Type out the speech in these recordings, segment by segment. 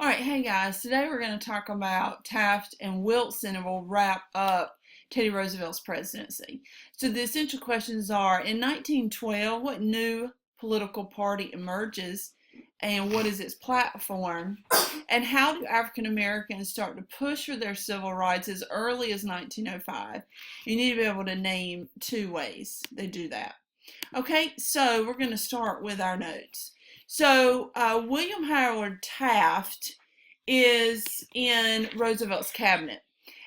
All right, hey guys, today we're going to talk about Taft and Wilson and we'll wrap up Teddy Roosevelt's presidency. So the essential questions are, in 1912, what new political party emerges and what is its platform? And how do African Americans start to push for their civil rights as early as 1905? You need to be able to name two ways they do that. Okay, so we're going to start with our notes. So William Howard Taft is in Roosevelt's cabinet,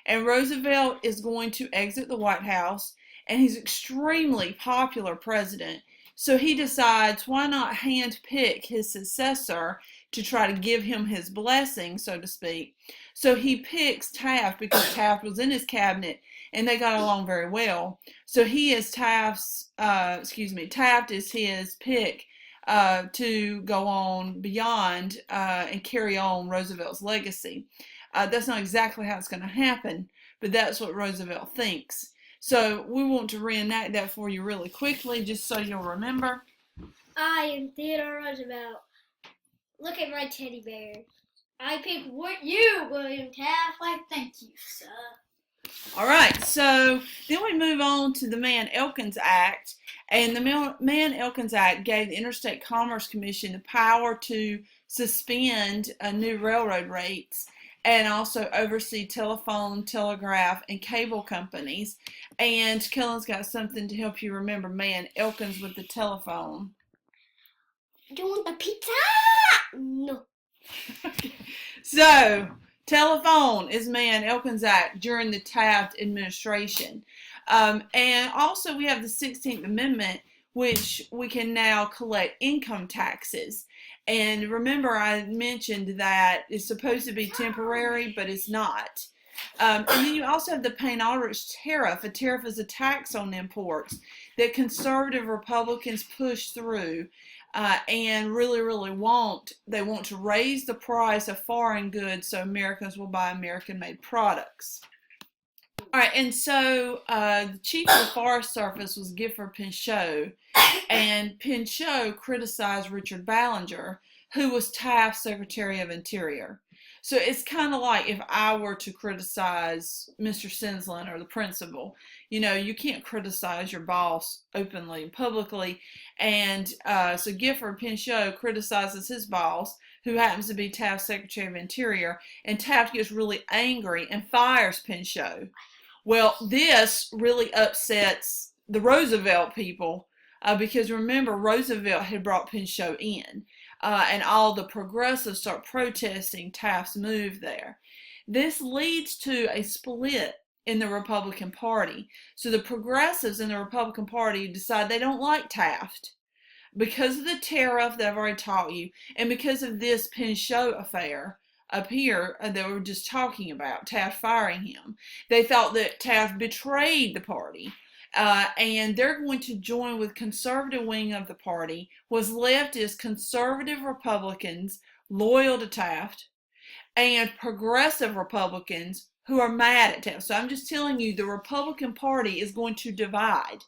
and Roosevelt is going to exit the White House, and he's extremely popular president. So he decides, why not handpick his successor to try to give him his blessing, so to speak. So he picks Taft because Taft was in his cabinet and they got along very well. So he is Taft is his pick to go on beyond and carry on Roosevelt's legacy. That's not exactly how it's going to happen, but that's what Roosevelt thinks. So we want to reenact that for you really quickly, just so you'll remember. I am Theodore Roosevelt. Look at my teddy bear. I pick you, William Taft. Why, thank you, sir. All right, so then we move on to the Mann-Elkins Act, and the Mann-Elkins Act gave the Interstate Commerce Commission the power to suspend new railroad rates and also oversee telephone, telegraph, and cable companies. And Kellen's got something to help you remember Mann-Elkins with the telephone. Do you want the pizza? No. So, telephone is Mann-Elkins Act during the Taft administration. And also we have the 16th Amendment, which we can now collect income taxes. And remember, I mentioned that it's supposed to be temporary, but it's not. And then you also have the Payne-Aldrich tariff. A tariff is a tax on imports that conservative Republicans push through and really want. They want to raise the price of foreign goods so Americans will buy American-made products. All right, and so the chief of the Forest Service was Gifford Pinchot, and Pinchot criticized Richard Ballinger, who was Taft's Secretary of Interior. So it's kind of like if I were to criticize Mr. Sinslin or the principal. You know, you can't criticize your boss openly and publicly. And so Gifford Pinchot criticizes his boss, who happens to be Taft's Secretary of Interior, and Taft gets really angry and fires Pinchot. Well, this really upsets the Roosevelt people because remember, Roosevelt had brought Pinchot in. And all the progressives start protesting Taft's move there. This leads to a split in the Republican Party. So the progressives in the Republican Party decide they don't like Taft because of the tariff that I've already taught you, and because of this Pinchot affair up here that we were just talking about, Taft firing him. They thought that Taft betrayed the party. And they're going to join with conservative wing of the party. What's left is conservative Republicans loyal to Taft and progressive Republicans who are mad at Taft. So I'm just telling you, the Republican Party is going to divide.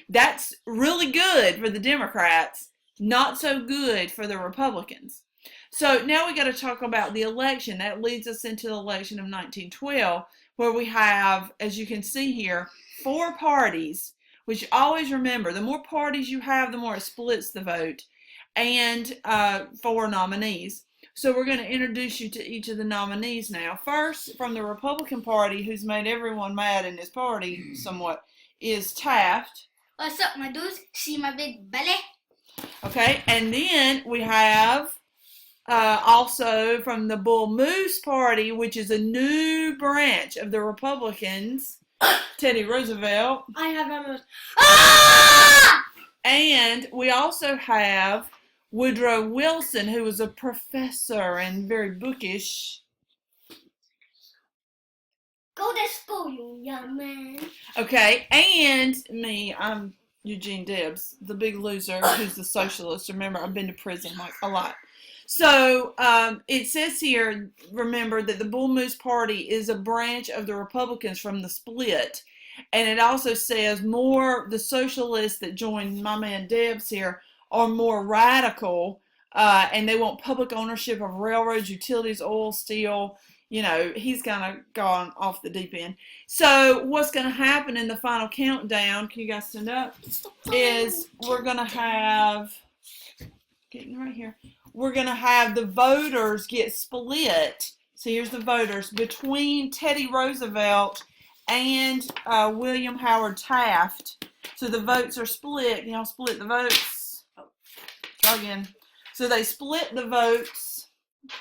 That's really good for the Democrats, not so good for the Republicans. So now we got to talk about the election. That leads us into the election of 1912, where we have, as you can see here, 4 parties, which always remember, the more parties you have, the more it splits the vote, and 4 nominees. So we're going to introduce you to each of the nominees now. First, from the Republican Party, who's made everyone mad in his party somewhat, is Taft. What's up, my dudes? See my big belly? Okay, and then we have also from the Bull Moose Party, which is a new branch of the Republicans, Teddy Roosevelt. I have almost. Ah! And we also have Woodrow Wilson, who was a professor and very bookish. Go to school, you young man. Okay, and me, I'm Eugene Debs, the big loser, who's the socialist. Remember, I've been to prison like a lot. So it says here, remember, that the Bull Moose Party is a branch of the Republicans from the split. And it also says the socialists that joined my man Debs here are more radical and they want public ownership of railroads, utilities, oil, steel. He's kind of gone off the deep end. So what's going to happen in the final countdown, can you guys stand up, is we're going to have, getting right here, we're going to have the voters get split. So here's the voters between Teddy Roosevelt and William Howard Taft. So the votes are split. Y'all split the votes. Try again. So they split the votes.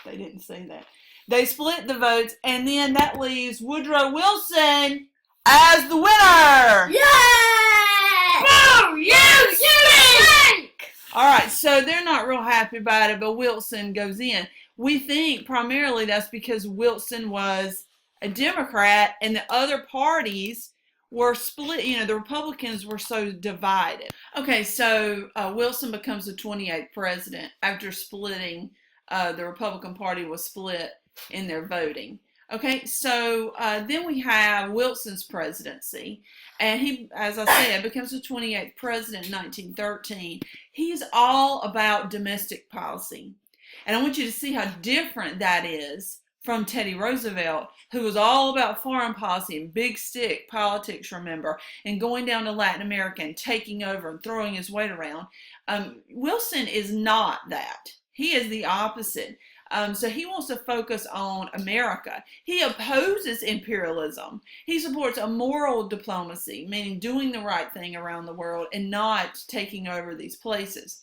They didn't say that. They split the votes, and then that leaves Woodrow Wilson as the winner. Yeah! Boo! You stink! All right, so they're not real happy about it, but Wilson goes in. We think primarily that's because Wilson was a Democrat, and the other parties were split. The Republicans were so divided. Okay, so Wilson becomes the 28th president after splitting. The Republican Party was split in their voting. Okay, so then we have Wilson's presidency, and he, as I said, becomes the 28th president in 1913. He's all about domestic policy, and I want you to see how different that is from Teddy Roosevelt, who was all about foreign policy and big stick politics, remember, and going down to Latin America and taking over and throwing his weight around. Wilson is not that. He is the opposite. So he wants to focus on America. He opposes imperialism. He supports a moral diplomacy, meaning doing the right thing around the world and not taking over these places.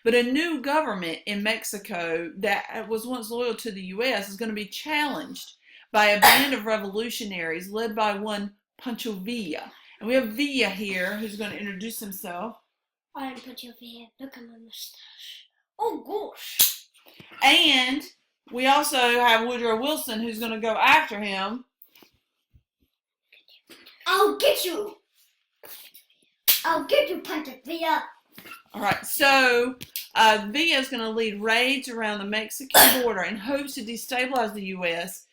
But a new government in Mexico that was once loyal to the U.S. is going to be challenged by a band of revolutionaries led by one Pancho Villa. And we have Villa here, who's going to introduce himself. I am Pancho Villa. Look at my mustache. Oh, gosh. And we also have Woodrow Wilson, who's going to go after him. I'll get you. I'll get you, Pancho Villa. All right, so Villa is going to lead raids around the Mexican border in hopes to destabilize the U.S.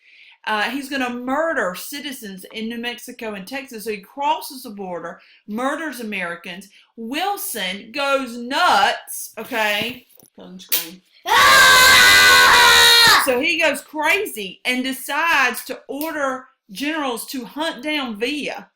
He's going to murder citizens in New Mexico and Texas. So he crosses the border, murders Americans. Wilson goes nuts, okay? On screen. Ah! So he goes crazy and decides to order generals to hunt down Villa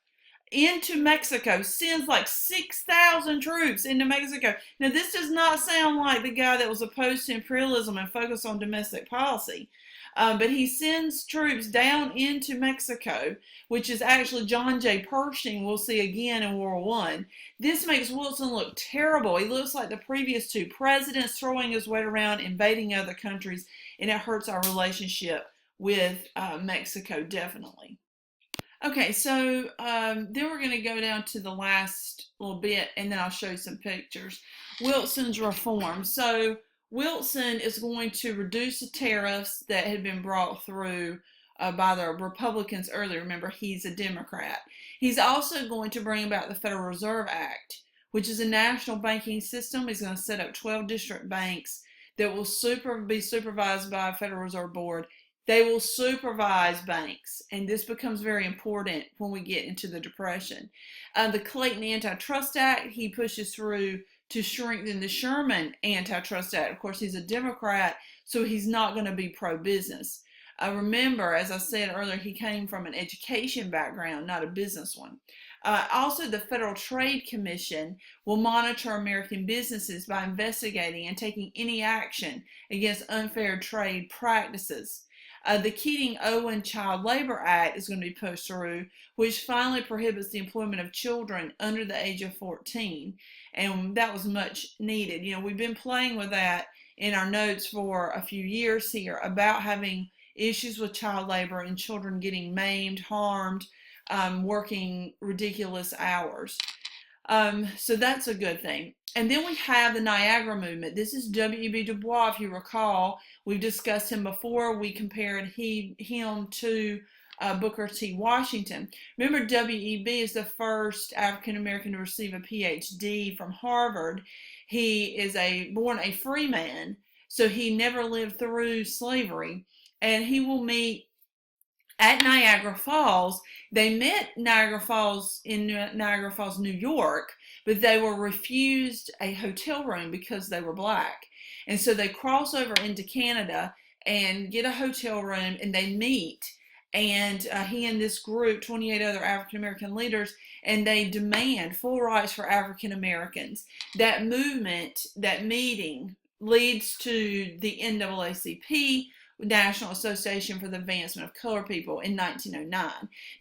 into Mexico, sends like 6,000 troops into Mexico. Now, this does not sound like the guy that was opposed to imperialism and focused on domestic policy. But he sends troops down into Mexico, which is actually John J. Pershing we'll see again in World War I. This makes Wilson look terrible. He looks like the previous two presidents, throwing his weight around, invading other countries, and it hurts our relationship with Mexico, definitely. Okay, so then we're going to go down to the last little bit, and then I'll show you some pictures. Wilson's reform. So Wilson is going to reduce the tariffs that had been brought through by the Republicans earlier. Remember, he's a Democrat. He's also going to bring about the Federal Reserve Act, which is a national banking system. He's going to set up 12 district banks that will be supervised by a Federal Reserve Board. They will supervise banks, and this becomes very important when we get into the Depression. The Clayton Antitrust Act, he pushes through to strengthen the Sherman Antitrust Act. Of course, he's a Democrat, so he's not going to be pro-business. Remember, as I said earlier, he came from an education background, not a business one. Also, the Federal Trade Commission will monitor American businesses by investigating and taking any action against unfair trade practices. The Keating-Owen Child Labor Act is going to be pushed through, which finally prohibits the employment of children under the age of 14. And that was much needed. We've been playing with that in our notes for a few years here about having issues with child labor and children getting maimed, harmed, working ridiculous hours. So that's a good thing. And then we have the Niagara Movement. This is W.E.B. Du Bois, if you recall. We've discussed him before. We compared him to Booker T. Washington. Remember, W.E.B. is the first African-American to receive a Ph.D. from Harvard. He is born a free man, so he never lived through slavery. And he will meet at Niagara Falls. They met in Niagara Falls, New York, but they were refused a hotel room because they were black. And so they cross over into Canada and get a hotel room, and they meet. And he and this group, 28 other African American leaders, and they demand full rights for African Americans. That movement, that meeting, leads to the NAACP, National Association for the Advancement of Colored People, in 1909.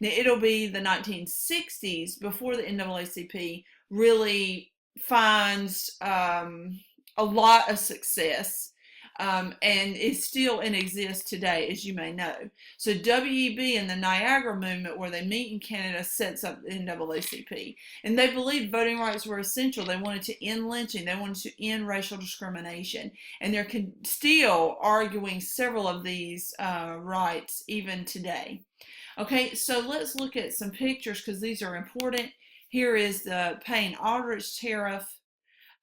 Now, it'll be the 1960s before the NAACP really finds a lot of success, and is still in existence today, as you may know. So WEB and the Niagara movement, where they meet in Canada, sets up the NAACP. And they believed voting rights were essential. They wanted to end lynching. They wanted to end racial discrimination. And they're still arguing several of these rights even today. Okay, so let's look at some pictures because these are important. Here is the Payne-Aldrich tariff.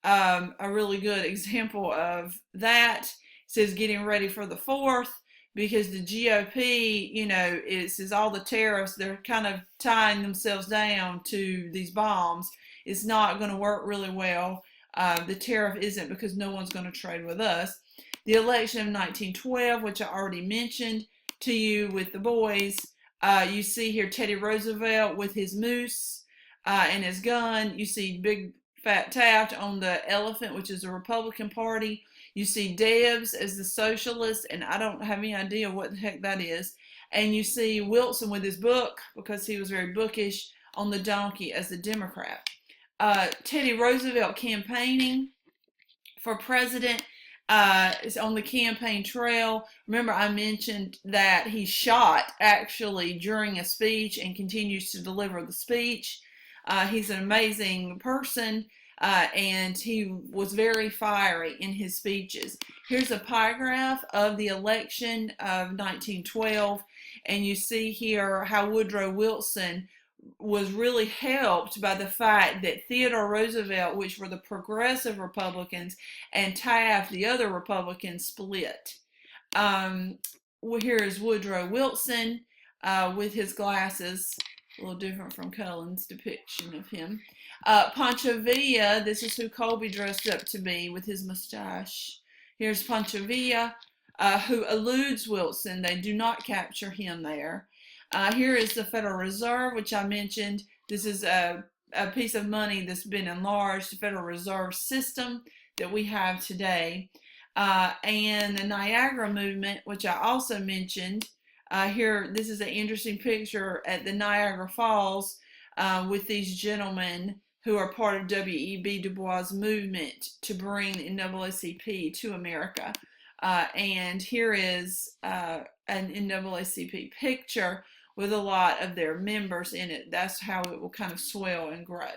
A really good example of that. It says getting ready for the 4th, because the GOP, it says all the tariffs, they're kind of tying themselves down to these bombs. It's not going to work really well. The tariff isn't, because no one's going to trade with us. The election of 1912, which I already mentioned to you with the boys. You see here Teddy Roosevelt with his moose and his gun. You see Big Fat Taft on the elephant, which is the Republican Party. You see Debs as the socialist, and I don't have any idea what the heck that is. And you see Wilson with his book, because he was very bookish, on the donkey as the Democrat. Teddy Roosevelt campaigning for president is on the campaign trail. Remember, I mentioned that he shot actually during a speech and continues to deliver the speech. He's an amazing person, and he was very fiery in his speeches. Here's a pie graph of the election of 1912, and you see here how Woodrow Wilson was really helped by the fact that Theodore Roosevelt, which were the progressive Republicans, and Taft, the other Republicans, split. Here is Woodrow Wilson with his glasses. A little different from Cullen's depiction of him. Pancho Villa, this is who Colby dressed up to be with his mustache. Here's Pancho Villa, who eludes Wilson. They do not capture him there. Here is the Federal Reserve, which I mentioned. This is a piece of money that's been enlarged, the Federal Reserve System that we have today. And the Niagara movement, which I also mentioned. Here, this is an interesting picture at the Niagara Falls with these gentlemen who are part of W.E.B. Du Bois' movement to bring the NAACP to America. And here is an NAACP picture with a lot of their members in it. That's how it will kind of swell and grow.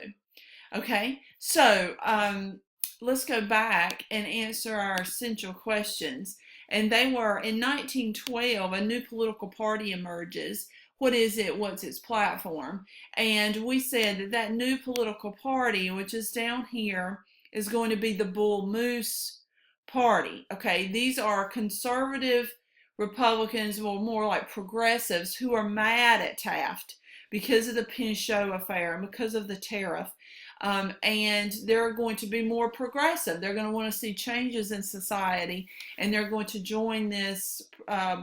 Okay, so let's go back and answer our essential questions. And they were, in 1912, a new political party emerges. What is it? What's its platform? And we said that that new political party, which is down here, is going to be the Bull Moose Party. Okay, these are conservative Republicans, or more like progressives, who are mad at Taft because of the Pinchot affair and because of the tariff. And they're going to be more progressive. They're going to want to see changes in society, and they're going to join this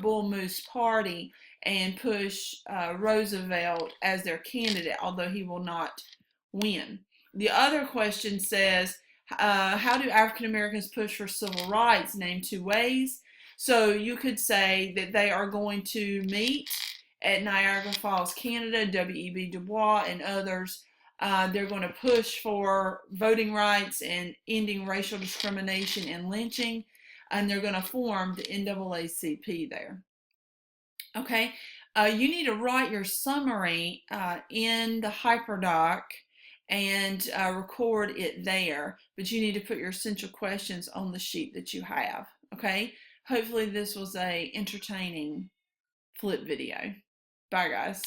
Bull Moose Party and push Roosevelt as their candidate, although he will not win. The other question says, how do African Americans push for civil rights? Name 2 ways. So you could say that they are going to meet at Niagara Falls, Canada, W.E.B. Du Bois and others. They're going to push for voting rights and ending racial discrimination and lynching, and they're going to form the NAACP there. Okay, you need to write your summary in the HyperDoc and record it there, but you need to put your essential questions on the sheet that you have. Okay, hopefully this was a entertaining flip video. Bye guys.